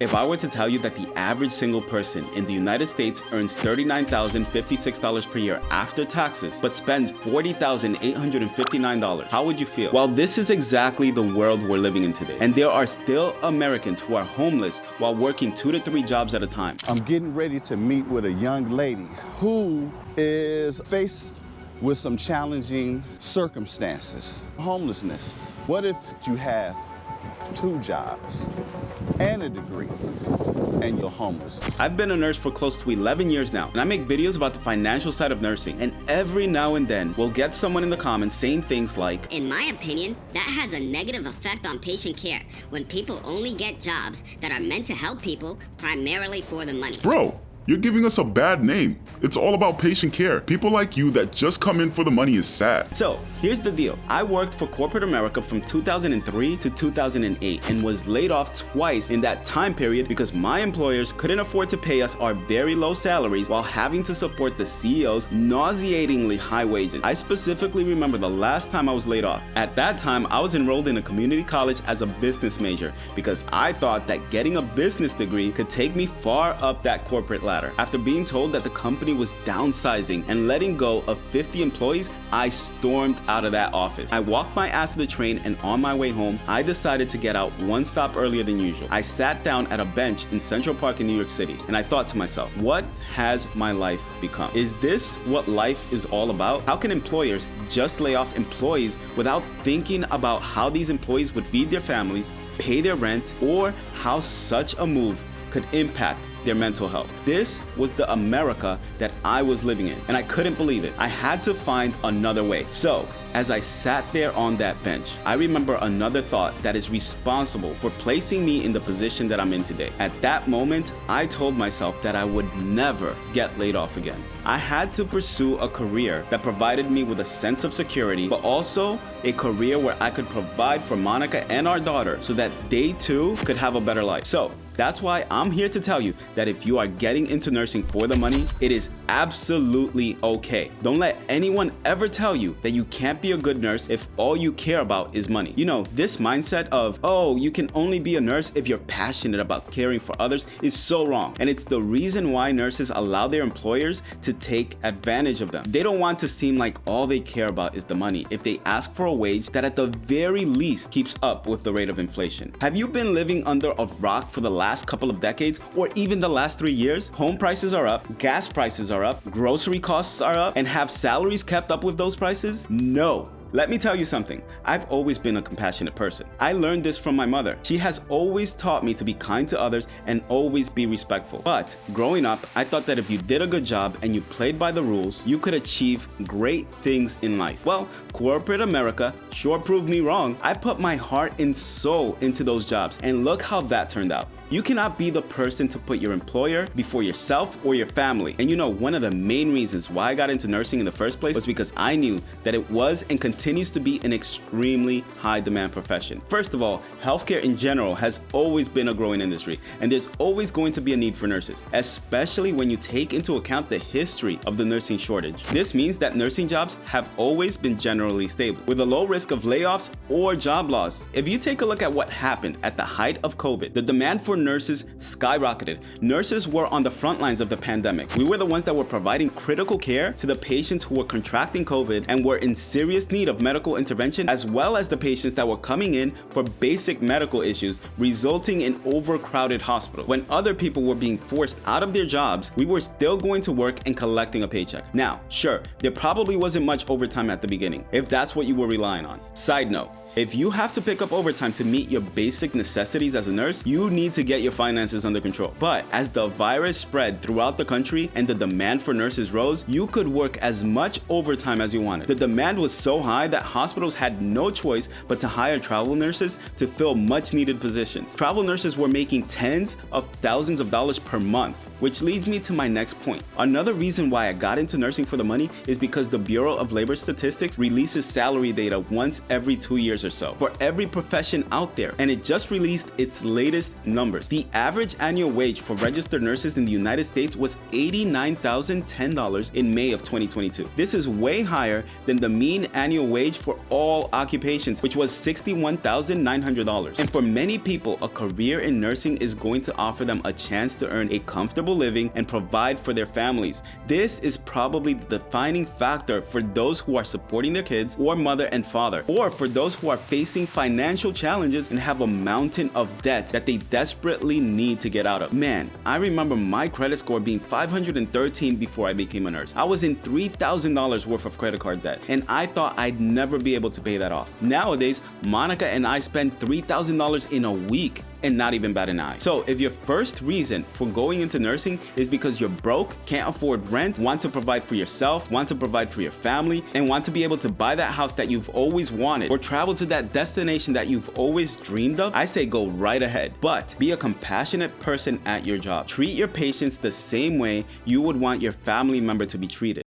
If I were to tell you that the average single person in the United States earns $39,056 per year after taxes, but spends $40,859, how would you feel? Well, this is exactly the world we're living in today. And there are still Americans who are homeless while working 2 to 3 jobs at a time. I'm getting ready to meet with a young lady who is faced with some challenging circumstances. Homelessness. What if you have 2 jobs and a degree and you're homeless? I've been a nurse for close to 11 years now, and I make videos about the financial side of nursing, and every now and then we'll get someone in the comments saying things like, "In my opinion, that has a negative effect on patient care when people only get jobs that are meant to help people primarily for the money." Bro, you're giving us a bad name. It's all about patient care. People like you that just come in for the money is sad. So here's the deal. I worked for corporate America from 2003 to 2008 and was laid off twice in that time period because my employers couldn't afford to pay us our very low salaries while having to support the CEO's nauseatingly high wages. I specifically remember the last time I was laid off. At that time, I was enrolled in a community college as a business major because I thought that getting a business degree could take me far up that corporate ladder. After being told that the company was downsizing and letting go of 50 employees, I stormed out of that office. I walked my ass to the train, and on my way home, I decided to get out one stop earlier than usual. I sat down at a bench in Central Park in New York City, and I thought to myself, what has my life become? Is this what life is all about? How can employers just lay off employees without thinking about how these employees would feed their families, pay their rent, or how such a move could impact their mental health? This was the America that I was living in, and I couldn't believe it. I had to find another way. So, as I sat there on that bench, I remember another thought that is responsible for placing me in the position that I'm in today. At that moment, I told myself that I would never get laid off again. I had to pursue a career that provided me with a sense of security, but also a career where I could provide for Monica and our daughter so that they too could have a better life. So, that's why I'm here to tell you that if you are getting into nursing for the money, it is absolutely okay. Don't let anyone ever tell you that you can't be a good nurse if all you care about is money. You know, this mindset of, oh, you can only be a nurse if you're passionate about caring for others is so wrong. And it's the reason why nurses allow their employers to take advantage of them. They don't want to seem like all they care about is the money if they ask for a wage that at the very least keeps up with the rate of inflation. Have you been living under a rock for the last couple of decades or even the last 3 years? Home prices are up, gas prices are up, grocery costs are up, and have salaries kept up with those prices? No. Let me tell you something. I've always been a compassionate person. I learned this from my mother. She has always taught me to be kind to others and always be respectful. But growing up, I thought that if you did a good job and you played by the rules, you could achieve great things in life. Well, corporate America sure proved me wrong. I put my heart and soul into those jobs, and look how that turned out. You cannot be the person to put your employer before yourself or your family. And you know, one of the main reasons why I got into nursing in the first place was because I knew that it was and continues to be an extremely high demand profession. First of all, healthcare in general has always been a growing industry, and there's always going to be a need for nurses, especially when you take into account the history of the nursing shortage. This means that nursing jobs have always been generally stable, with a low risk of layoffs or job loss. If you take a look at what happened at the height of COVID, the demand for nurses skyrocketed. Nurses were on the front lines of the pandemic. We were the ones that were providing critical care to the patients who were contracting COVID and were in serious need of medical intervention, as well as the patients that were coming in for basic medical issues, resulting in overcrowded hospitals. When other people were being forced out of their jobs, we were still going to work and collecting a paycheck. Now, sure, there probably wasn't much overtime at the beginning, if that's what you were relying on. Side note, if you have to pick up overtime to meet your basic necessities as a nurse, you need to get your finances under control. But as the virus spread throughout the country and the demand for nurses rose, you could work as much overtime as you wanted. The demand was so high that hospitals had no choice but to hire travel nurses to fill much needed positions. Travel nurses were making tens of thousands of dollars per month, which leads me to my next point. Another reason why I got into nursing for the money is because the Bureau of Labor Statistics releases salary data once every 2 years years or so for every profession out there, and it just released its latest numbers. The average annual wage for registered nurses in the United States was $89,010 in May of 2022. This is way higher than the mean annual wage for all occupations, which was $61,900. And for many people, a career in nursing is going to offer them a chance to earn a comfortable living and provide for their families. This is probably the defining factor for those who are supporting their kids or mother and father, or for those who are facing financial challenges and have a mountain of debt that they desperately need to get out of. Man, I remember my credit score being 513 before I became a nurse. I was in $3,000 worth of credit card debt, and I thought I'd never be able to pay that off. Nowadays, Monica and I spend $3,000 in a week and not even bat an eye. So if your first reason for going into nursing is because you're broke, can't afford rent, want to provide for yourself, want to provide for your family, and want to be able to buy that house that you've always wanted or travel to that destination that you've always dreamed of, I say go right ahead. But be a compassionate person at your job. Treat your patients the same way you would want your family member to be treated.